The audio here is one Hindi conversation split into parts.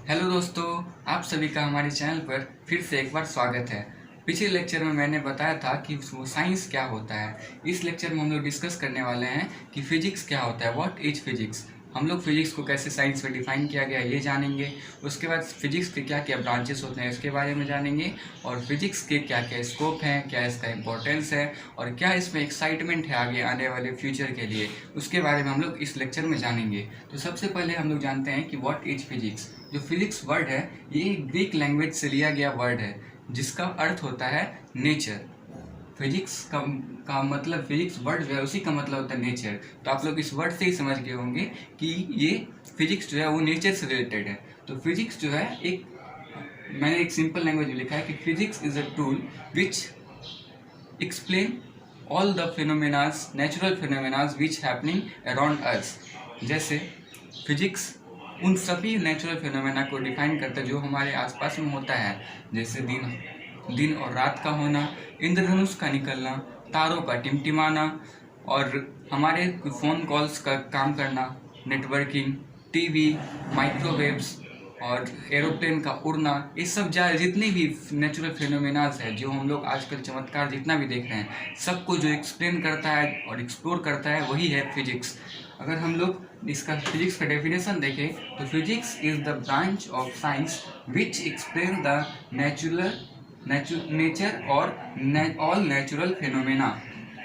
हेलो दोस्तों, आप सभी का हमारे चैनल पर फिर से एक बार स्वागत है। पिछले लेक्चर में मैंने बताया था कि साइंस क्या होता है। इस लेक्चर में हम लोग डिस्कस करने वाले हैं कि फिजिक्स क्या होता है, व्हाट इज फिजिक्स। हम लोग फिजिक्स को कैसे साइंस में डिफाइन किया गया है ये जानेंगे। उसके बाद फिजिक्स के क्या क्या ब्रांचेस होते हैं इसके बारे में जानेंगे, और फिजिक्स के क्या क्या स्कोप हैं, क्या इसका इंपॉर्टेंस है, और क्या इसमें एक्साइटमेंट है आगे आने वाले फ्यूचर के लिए, उसके बारे में हम लोग इस लेक्चर में जानेंगे। तो सबसे पहले हम लोग जानते हैं कि व्हाट इज फिजिक्स। जो फिजिक्स वर्ड है ये ग्रीक लैंग्वेज से लिया गया वर्ड है जिसका अर्थ होता है नेचर। फिजिक्स का मतलब, फिजिक्स वर्ड जो है उसी का मतलब होता है नेचर। तो आप लोग इस वर्ड से ही समझ गए होंगे कि ये फिजिक्स जो है वो नेचर से रिलेटेड है। तो फिजिक्स जो है मैंने एक सिंपल लैंग्वेज में लिखा है कि physics is a tool which explain all the phenomenas, natural phenomenas which happening around us. जैसे फिजिक्स उन सभी नेचुरल फिनोमेना को डिफाइन करता है जो हमारे आसपास में होता है, जैसे दिन और रात का होना, इंद्रधनुष का निकलना, तारों का टिमटिमाना, और हमारे फ़ोन कॉल्स का काम करना, नेटवर्किंग, टीवी, माइक्रोवेव्स और एरोप्लेन का उड़ना। ये सब जितने भी नेचुरल फिनोमेनाज है जो हम लोग आजकल चमत्कार जितना भी देख रहे हैं, सबको जो एक्सप्लेन करता है और एक्सप्लोर करता है वही है फिजिक्स। अगर हम लोग इसका फिजिक्स का डेफिनेशन देखें तो physics is the branch of science which explain the nature और ऑल नेचुरल फिनोमेना।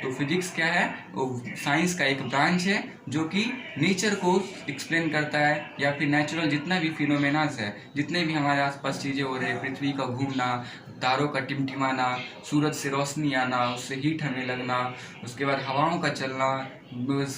तो फिजिक्स क्या है, वो साइंस का एक ब्रांच है जो कि नेचर को एक्सप्लेन करता है, या फिर नेचुरल जितना भी फिनोमेनाज है, जितने भी हमारे आसपास चीज़ें हो रही है, पृथ्वी का घूमना, तारों का टिमटिमाना, सूरज से रोशनी आना, उससे हीट हमें लगना, उसके बाद हवाओं का चलना,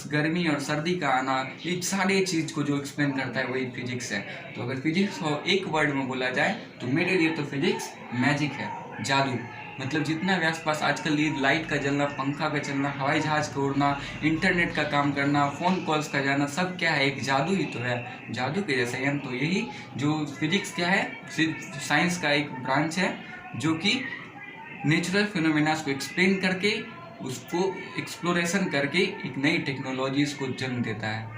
गर्मी और सर्दी का आना, ये सारे चीज़ को जो एक्सप्लेन करता है वही फिजिक्स है। तो अगर फिजिक्स को एक वर्ड में बोला जाए तो मेरे लिए तो फिजिक्स मैजिक है, जादू। मतलब जितना भी आसपास आजकल ये लाइट का जलना, पंखा का चलना, हवाई जहाज का उड़ना, इंटरनेट का काम करना, फ़ोन कॉल्स का जाना, सब क्या है, एक जादू ही तो है, जादू के जैसा ही। तो यही जो फिजिक्स क्या है, साइंस का एक ब्रांच है जो कि नेचुरल फिनोमेनास को एक्सप्लेन करके, उसको एक्सप्लोरेशन करके एक नई टेक्नोलॉजीज़ को जन्म देता है।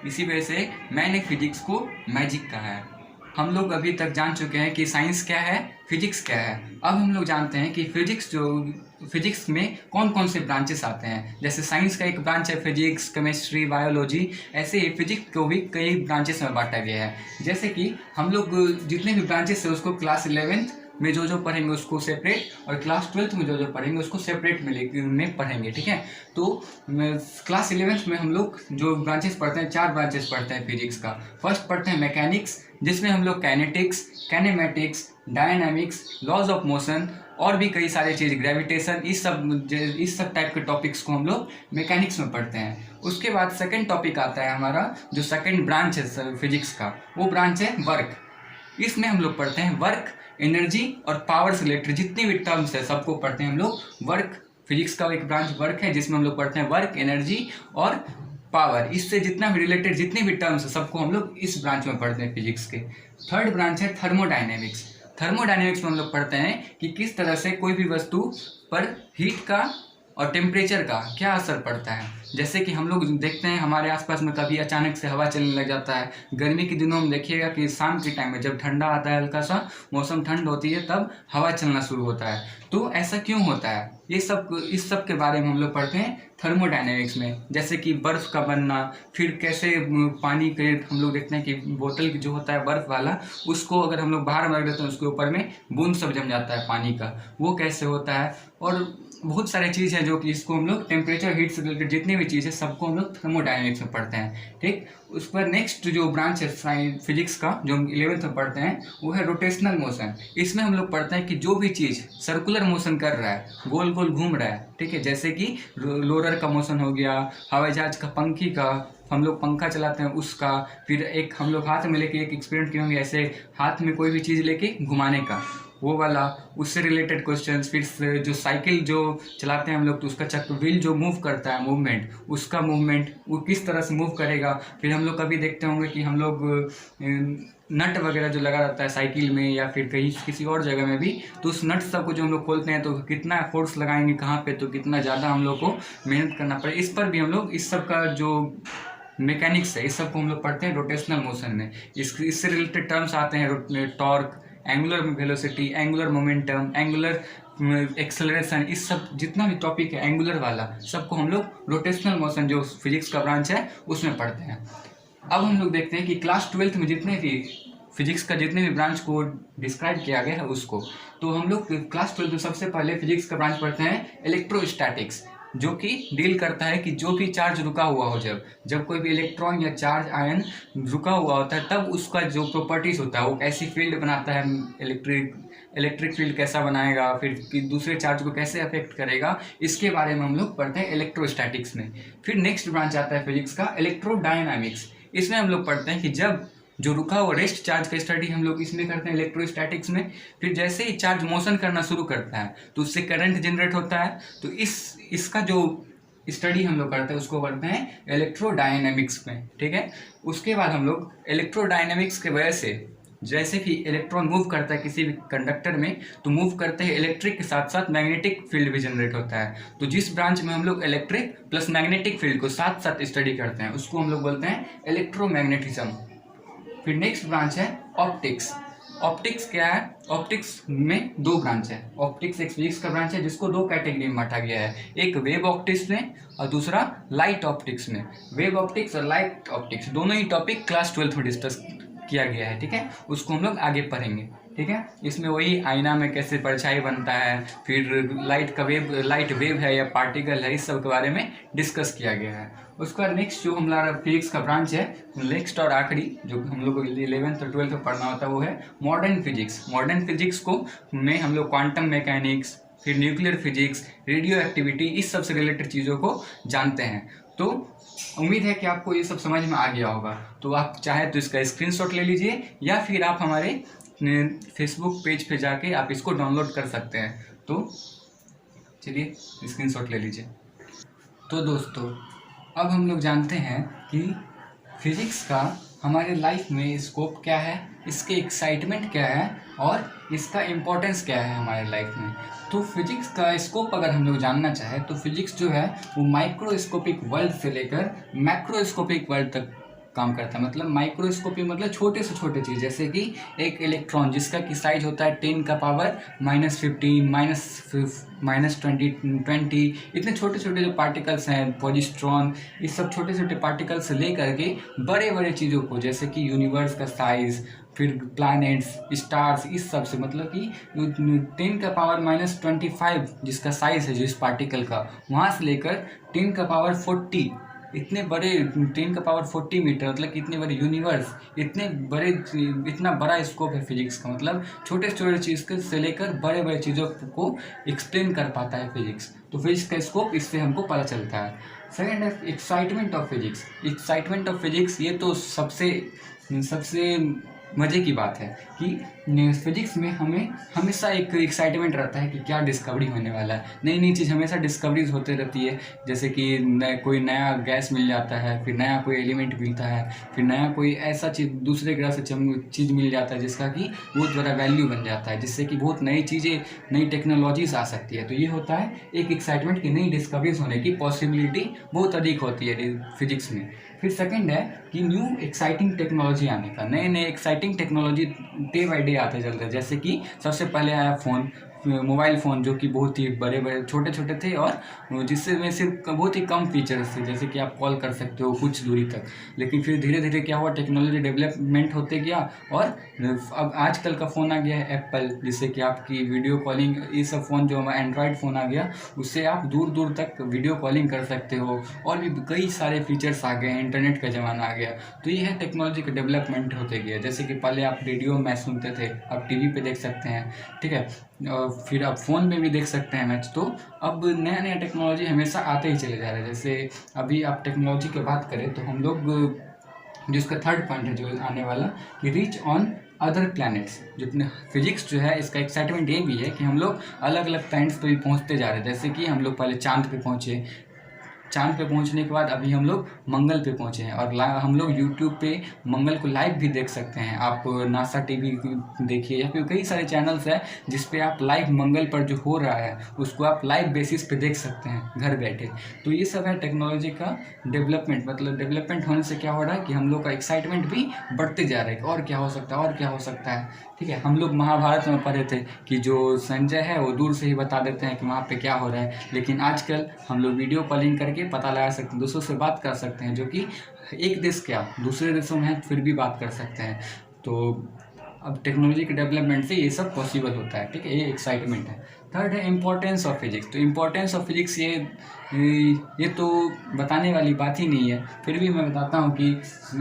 इसी वजह से मैंने फिजिक्स को मैजिक कहा है। हम लोग अभी तक जान चुके हैं कि साइंस क्या है, फिजिक्स क्या है। अब हम लोग जानते हैं कि फिजिक्स में कौन कौन से ब्रांचेस आते हैं। जैसे साइंस का एक ब्रांच है फिजिक्स, केमिस्ट्री, बायोलॉजी, ऐसे ही फिजिक्स को भी कई ब्रांचेस में बांटा गया है। जैसे कि हम लोग जितने भी ब्रांचेस है उसको क्लास 11th में जो पढ़ेंगे उसको सेपरेट, और क्लास 12th में जो पढ़ेंगे उसको सेपरेट में पढ़ेंगे, ठीक है। तो क्लास 11th में हम लोग जो ब्रांचेस पढ़ते हैं, 4 ब्रांचेस पढ़ते हैं फिजिक्स का। फर्स्ट पढ़ते हैं मैकेनिक्स, जिसमें हम लोग kinetics, kinematics, dynamics, laws of motion और भी कई सारे चीज़, ग्रेविटेशन, इस सब टाइप के टॉपिक्स को हम लोग मैकेनिक्स में पढ़ते हैं। उसके बाद सेकेंड टॉपिक आता है हमारा, जो सेकेंड ब्रांच है फिजिक्स का, वो ब्रांच है वर्क। इसमें हम लोग पढ़ते हैं वर्क, एनर्जी और पावर से रिलेटेड जितने भी टर्म्स है सबको पढ़ते हैं हम लोग वर्क। फिजिक्स का एक ब्रांच वर्क है जिसमें हम लोग पढ़ते हैं वर्क, एनर्जी और पावर। इससे जितना भी रिलेटेड जितने भी टर्म्स है सबको हम लोग इस ब्रांच में पढ़ते हैं फिजिक्स के। थर्ड ब्रांच है थर्मोडायनेमिक्स। थर्मोडायनेमिक्स में हम लोग पढ़ते हैं कि किस तरह से कोई भी वस्तु पर हीट का और टेम्परेचर का क्या असर पड़ता है। जैसे कि हम लोग देखते हैं हमारे आसपास में कभी अचानक से हवा चलने लग जाता है। गर्मी के दिनों में देखिएगा कि शाम के टाइम में जब ठंडा आता है, हल्का सा मौसम ठंड होती है, तब हवा चलना शुरू होता है। तो ऐसा क्यों होता है, इस सब के बारे में हम लोग पढ़ते हैं थर्मोडायनेमिक्स में। जैसे कि बर्फ़ का बनना, फिर कैसे पानी के हम लोग देखते हैं कि बोतल जो होता है बर्फ़ वाला, उसको अगर हम लोग बाहर रख देते हैं उसके ऊपर में बूंद सब जम जाता है पानी का, वो कैसे होता है। और बहुत सारे चीज़ है जो कि इसको हम लोग टेम्परेचर, हीट से रिलेटेड जितनी भी चीज़ है सबको हम लोग थर्मोडायनेमिक्स में पढ़ते हैं, ठीक। उस पर नेक्स्ट जो ब्रांच है फिजिक्स का जो हम 11th में पढ़ते हैं वो है रोटेशनल मोशन। इसमें हम लोग पढ़ते हैं कि जो भी चीज़ सर्कुलर मोशन कर रहा है, गोल गोल घूम रहा है, ठीक है, जैसे कि रोलर का मोशन हो गया, हवाई जहाज का पंखी का, हम लोग पंखा चलाते हैं उसका, फिर एक हम लोग हाथ में लेके एक एक्सपेरिमेंट किए होंगे ऐसे हाथ में कोई भी चीज़ लेके घुमाने का, वो वाला, उससे रिलेटेड क्वेश्चंस। फिर जो साइकिल जो चलाते हैं हम लोग तो उसका चक्र, व्हील जो मूव करता है मूवमेंट, उसका मूवमेंट वो किस तरह से मूव करेगा। फिर हम लोग कभी देखते होंगे कि हम लोग नट वगैरह जो लगा रहता है साइकिल में या फिर कहीं किसी और जगह में भी, तो उस नट सब को जो हम लोग खोलते हैं तो कितना फोर्स लगाएंगे कहाँ पे, तो कितना ज़्यादा हम लोग को मेहनत करना पड़े। इस पर भी हम लोग इस सब का जो मैकेनिक्स है, इस सब को हम लोग पढ़ते हैं रोटेशनल मोशन में। इससे रिलेटेड टर्म्स आते हैं torque, angular velocity, angular momentum, angular acceleration, इस सब जितना भी टॉपिक है एंगुलर वाला सबको हम लोग रोटेशनल मोशन जो फिजिक्स का ब्रांच है उसमें पढ़ते हैं। अब हम लोग देखते हैं कि क्लास 12th में जितने भी फिजिक्स का जितने भी ब्रांच को डिस्क्राइब किया गया है उसको, तो हम लोग क्लास 12th में सबसे पहले फिजिक्स का ब्रांच पढ़ते हैं इलेक्ट्रोस्टैटिक्स, जो कि डील करता है कि जो भी चार्ज रुका हुआ हो, जब कोई भी इलेक्ट्रॉन या चार्ज आयन रुका हुआ होता है तब उसका जो प्रॉपर्टीज होता है वो कैसी फील्ड बनाता है, इलेक्ट्रिक फील्ड कैसा बनाएगा, फिर कि दूसरे चार्ज को कैसे अफेक्ट करेगा, इसके बारे में हम लोग पढ़ते हैं इलेक्ट्रोस्टैटिक्स में। फिर नेक्स्ट ब्रांच आता है फिजिक्स का इलेक्ट्रोडायनामिक्स। इसमें हम लोग पढ़ते हैं कि जब जो रुका हुआ रेस्ट चार्ज का स्टडी हम लोग इसमें करते हैं इलेक्ट्रोस्टैटिक्स में। फिर जैसे ही चार्ज मोशन करना शुरू करता है तो उससे करंट जनरेट होता है, तो इसका जो स्टडी हम लोग करते हैं उसको करते हैं इलेक्ट्रोडायनेमिक्स में, ठीक है। उसके बाद हम लोग इलेक्ट्रोडायनेमिक्स के वजह से जैसे कि इलेक्ट्रॉन मूव करता है किसी भी कंडक्टर में, तो मूव करते हैं इलेक्ट्रिक के साथ साथ मैग्नेटिक फील्ड भी जनरेट होता है। तो जिस ब्रांच में हम लोग इलेक्ट्रिक प्लस मैग्नेटिक फील्ड को साथ साथ स्टडी करते हैं उसको हम लोग बोलते हैं इलेक्ट्रोमैग्नेटिज्म। फिर नेक्स्ट ब्रांच है ऑप्टिक्स। ऑप्टिक्स क्या है? ऑप्टिक्स में दो ब्रांच है। ऑप्टिक्स एक फिजिक्स का ब्रांच है जिसको दो कैटेगरी में बांटा गया है, एक वेव ऑप्टिक्स में और दूसरा लाइट ऑप्टिक्स में। वेव ऑप्टिक्स और लाइट ऑप्टिक्स दोनों ही टॉपिक क्लास 12th में डिस्कस किया गया है, ठीक है। उसको हम लोग आगे पढ़ेंगे, ठीक है। इसमें वही आईना में कैसे परछाई बनता है, फिर लाइट वेव है या पार्टिकल है, इस सब के बारे में डिस्कस किया गया है। उसके बाद नेक्स्ट जो हमारा फिजिक्स का ब्रांच है, नेक्स्ट और आखिरी जो हम लोग को 11th और 12th में पढ़ना होता है वो है मॉडर्न फिजिक्स। मॉडर्न फिजिक्स को में हम लोग क्वांटम मैकेनिक्स, फिर न्यूक्लियर फिजिक्स, रेडियो एक्टिविटी, इस सब से रिलेटेड चीज़ों को जानते हैं। तो उम्मीद है कि आपको ये सब समझ में आ गया होगा। तो आप चाहे तो इसका स्क्रीनशॉट ले लीजिए या फिर आप हमारे फेसबुक पेज पे जाके आप इसको डाउनलोड कर सकते हैं। तो चलिए स्क्रीनशॉट ले लीजिए। तो दोस्तों अब हम लोग जानते हैं कि फिजिक्स का हमारे लाइफ में स्कोप क्या है, इसके एक्साइटमेंट क्या है और इसका इम्पोर्टेंस क्या है हमारे लाइफ में। तो फिजिक्स का स्कोप अगर हम लोग जानना चाहें तो फिजिक्स जो है वो माइक्रोस्कोपिक वर्ल्ड से लेकर मैक्रोस्कोपिक वर्ल्ड तक काम करता है। मतलब माइक्रोस्कोपिक मतलब छोटे से छोटे चीज़, जैसे कि एक इलेक्ट्रॉन जिसका कि साइज होता है 10 का पावर -15 -20 इतने छोटे छोटे जो पार्टिकल्स हैं, पॉजिट्रॉन, इस सब छोटे छोटे पार्टिकल से लेकर के बड़े बड़े चीज़ों को, जैसे कि यूनिवर्स का साइज़, फिर प्लैनेट्स, स्टार्स, इस सब से, मतलब कि 10 का पावर -25 जिसका साइज़ है जिस पार्टिकल का, वहाँ से लेकर 10 का पावर 40 इतने बड़े 10 का पावर 40 मीटर, मतलब कि इतने बड़े यूनिवर्स, इतना बड़ा स्कोप है फिजिक्स का। मतलब छोटे छोटे चीज़ से लेकर बड़े बड़े चीज़ों को एक्सप्लेन कर पाता है फिजिक्स। तो फिजिक्स का स्कोप इससे हमको पता चलता है। सेकेंड है excitement of physics. Excitement of physics ये तो सबसे मज़े की बात है कि फिजिक्स में हमें हमेशा एक एक्साइटमेंट रहता है कि क्या डिस्कवरी होने वाला है। नई नई चीज़ हमेशा डिस्कवरीज होते रहती है, जैसे कि कोई नया गैस मिल जाता है, फिर नया कोई एलिमेंट मिलता है, फिर नया कोई ऐसा चीज़ दूसरे ग्रह से चीज़ मिल जाता है जिसका कि बहुत बड़ा वैल्यू बन जाता है, जिससे कि बहुत नई चीज़ें, नई टेक्नोलॉजीज आ सकती है। तो ये होता है एक एक्साइटमेंट की नई डिस्कवरीज होने की पॉसिबिलिटी बहुत अधिक होती है फिजिक्स में। फिर सेकंड है कि न्यू एक्साइटिंग टेक्नोलॉजी आने का, नए नए exciting technology day by day आते चल रहे हैं। जैसे कि सबसे पहले आया मोबाइल फ़ोन, जो कि बहुत ही बड़े बड़े छोटे छोटे थे और जिससे में सिर्फ बहुत ही कम फीचर्स थे, जैसे कि आप कॉल कर सकते हो कुछ दूरी तक। लेकिन फिर धीरे धीरे क्या हुआ, टेक्नोलॉजी डेवलपमेंट होते गया और अब आजकल का फ़ोन आ गया है एप्पल, जिससे कि आपकी वीडियो कॉलिंग, ये सब फ़ोन जो हमारा एंड्रॉयड फ़ोन आ गया उससे आप दूर दूर तक वीडियो कॉलिंग कर सकते हो, और भी कई सारे फीचर्स आ गए हैं, इंटरनेट का ज़माना आ गया। तो ये है टेक्नोलॉजी का डेवलपमेंट होते गया। जैसे कि पहले आप रेडियो मैच सुनते थे, अब टीवी पे देख सकते हैं, ठीक है, और फिर आप फ़ोन में भी देख सकते हैं मैच। तो अब नया नया टेक्नोलॉजी हमेशा आते ही चले जा रहे हैं। जैसे अभी आप टेक्नोलॉजी की बात करें तो हम लोग जिसका थर्ड पॉइंट है जो आने वाला कि रीच ऑन अदर प्लैनेट्स। जितने फिजिक्स जो है इसका एक्साइटमेंट ये भी है कि हम लोग अलग अलग प्लैनेट्स पे भी पहुंचते जा रहे हैं। जैसे कि हम लोग पहले चांद पे पहुंचे, चांद पे पहुंचने के बाद अभी हम लोग मंगल पे पहुंचे हैं और हम लोग यूट्यूब पे मंगल को लाइव भी देख सकते हैं। आप नासा टीवी देखिए या फिर कई सारे चैनल्स हैं जिस पे आप लाइव मंगल पर जो हो रहा है उसको आप लाइव बेसिस पे देख सकते हैं घर बैठे। तो ये सब है टेक्नोलॉजी का डेवलपमेंट। मतलब डेवलपमेंट होने से क्या हो रहा है कि हम लोग का एक्साइटमेंट भी बढ़ते जा रहा है, और क्या हो सकता है और क्या हो सकता है। ठीक है, हम लोग महाभारत में पढ़े थे कि जो संजय है वो दूर से ही बता देते हैं कि वहाँ पे क्या हो रहा है, लेकिन आजकल हम लोग वीडियो कॉलिंग करके पता लगा सकते हैं, दूसरों से बात कर सकते हैं, जो कि एक देश क्या दूसरे देशों में है फिर भी बात कर सकते हैं। तो अब टेक्नोलॉजी के डेवलपमेंट से ये सब पॉसिबल होता है। ठीक है, ये एक्साइटमेंट है। थर्ड है इम्पोर्टेंस ऑफ फिजिक्स। तो इम्पोर्टेंस ऑफ फिजिक्स ये तो बताने वाली बात ही नहीं है, फिर भी मैं बताता हूँ कि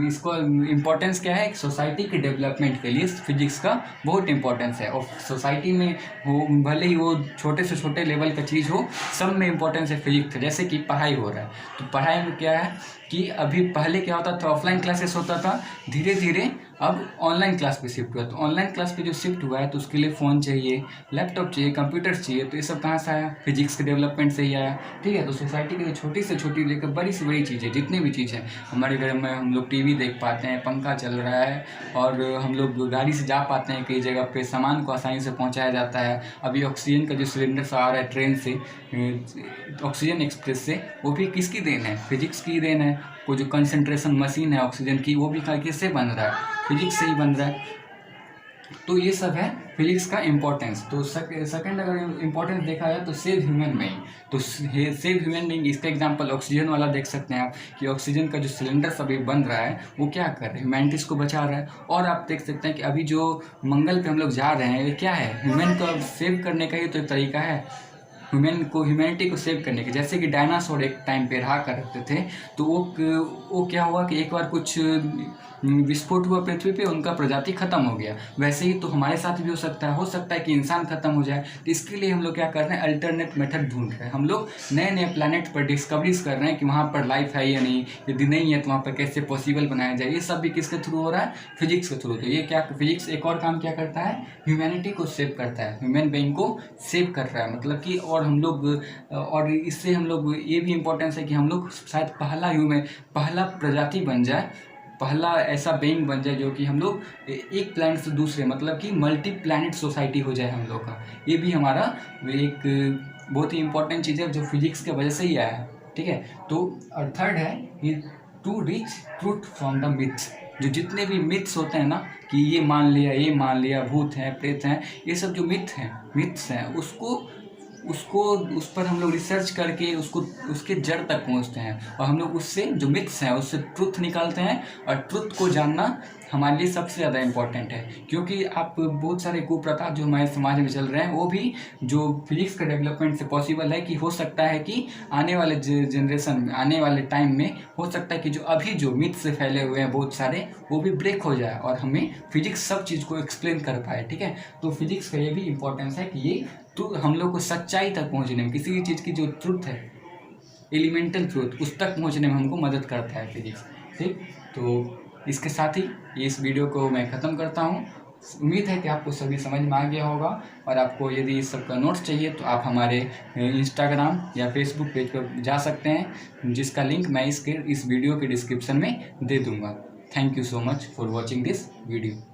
इसको इम्पोर्टेंस क्या है। सोसाइटी के डेवलपमेंट के लिए फिजिक्स का बहुत इम्पोर्टेंस है, और सोसाइटी में हो भले ही वो छोटे से छोटे लेवल का चीज़ हो, सब में इम्पोर्टेंस है फिजिक्स का। जैसे कि पढ़ाई हो रहा है, तो पढ़ाई में क्या है कि अभी पहले क्या होता था, ऑफलाइन क्लासेस होता था, धीरे धीरे अब ऑनलाइन क्लास पे शिफ्ट हुआ। तो ऑनलाइन क्लास पे जो शिफ्ट हुआ है तो उसके लिए फ़ोन चाहिए, लैपटॉप चाहिए, कंप्यूटर चाहिए। तो ये सब कहाँ से आया? फिजिक्स के डेवलपमेंट से ही आया। ठीक है, तो सोसाइटी की छोटी से छोटी लेकर बड़ी से बड़ी चीज़ें, जितनी भी चीज़ है हमारे घर में, हम लोग टीवी देख पाते हैं, पंखा चल रहा है, और हम लोग गाड़ी से जा पाते हैं कई जगह पे, सामान को आसानी से पहुँचाया जाता है। अभी ऑक्सीजन का जो सिलेंडर से आ रहा है ट्रेन से, ऑक्सीजन एक्सप्रेस से, वो भी किसकी देन है? फिजिक्स की देन है। वो जो कंसंट्रेशन मशीन है ऑक्सीजन की, वो भी किससे बन रहा है? फिजिक्स से ही बन रहा है। तो ये सब है फिजिक्स का इम्पोर्टेंस। तो सेकंड अगर इम्पोर्टेंस देखा जाए तो सेव ह्यूमन बीइंग। तो सेव ह्यूमन बीइंग, इसका एग्जांपल ऑक्सीजन वाला देख सकते हैं आप, कि ऑक्सीजन का जो सिलेंडर सभी बन रहा है वो क्या कर रहा है? ह्यूमैनिटीज़ को बचा रहा है। और आप देख सकते हैं कि अभी जो मंगल पे हम लोग जा रहे हैं, ये क्या है? ह्यूमन को सेव करने का ही तो एक तरीका है, ह्यूमैनिटी को सेव करने के। जैसे कि डायनासोर एक टाइम पे रहा करते थे, तो वो क्या हुआ कि एक बार कुछ विस्फोट हुआ पृथ्वी पे, उनका प्रजाति खत्म हो गया। वैसे ही तो हमारे साथ भी हो सकता है कि इंसान खत्म हो जाए। तो इसके लिए हम लोग क्या कर रहे हैं? अल्टरनेट मेथड ढूंढ रहे हैं। हम लोग नए नए प्लैनेट पर डिस्कवरीज कर रहे हैं कि वहाँ पर लाइफ है या नहीं, यदि नहीं है तो वहाँ पर कैसे पॉसिबल बनाया जाए। ये सब भी किसके थ्रू हो रहा है? फिजिक्स के थ्रू। तो ये क्या, फिजिक्स एक और काम क्या करता है? ह्यूमैनिटी को सेव करता है, ह्यूमन बीइंग को सेव कर रहा है। मतलब कि और हम लोग, और इससे हम लोग ये भी इम्पोर्टेंस है कि हम लोग शायद पहला प्रजाति बन जाए, पहला ऐसा बीइंग बन जाए जो कि हम लोग एक प्लैनेट से दूसरे, मतलब कि मल्टी प्लैनेट सोसाइटी हो जाए हम लोग का। ये भी हमारा एक बहुत ही इंपॉर्टेंट चीज़ है जो फिजिक्स की वजह से ही आया है। ठीक है, तो और थर्ड है to reach truth from the myths. जो जितने भी मिथ्स होते हैं ना, कि ये मान लिया, भूत हैं, प्रेत हैं, ये सब जो मिथ्स हैं उस पर हम लोग रिसर्च करके उसके जड़ तक पहुंचते हैं, और हम लोग उससे जो मिथ्स हैं उससे ट्रुथ निकालते हैं। और ट्रुथ को जानना हमारे लिए सबसे ज़्यादा इम्पोर्टेंट है, क्योंकि आप बहुत सारे कुप्रथा जो हमारे समाज में चल रहे हैं, वो भी जो फिजिक्स के डेवलपमेंट से पॉसिबल है। कि हो सकता है कि आने वाले जनरेशन में, आने वाले टाइम में हो सकता है कि जो अभी जो मिथ से फैले हुए हैं बहुत सारे, वो भी ब्रेक हो जाए और हमें फिजिक्स सब चीज़ को एक्सप्लेन कर पाए। ठीक है, तो फिजिक्स का ये भी इम्पोर्टेंस है कि ये तो हम लोग को सच्चाई तक पहुंचने में, किसी भी चीज़ की जो ट्रुथ है, एलिमेंटल ट्रुथ, उस तक पहुंचने में हमको मदद करता है फिजिक्स। ठीक, तो इसके साथ ही इस वीडियो को मैं ख़त्म करता हूं। उम्मीद है कि आपको सभी समझ में आ गया होगा, और आपको यदि इस सब का नोट्स चाहिए तो आप हमारे इंस्टाग्राम या फेसबुक पेज पर जा सकते हैं, जिसका लिंक मैं इस वीडियो के डिस्क्रिप्शन में दे दूँगा। Thank you so much for watching this video.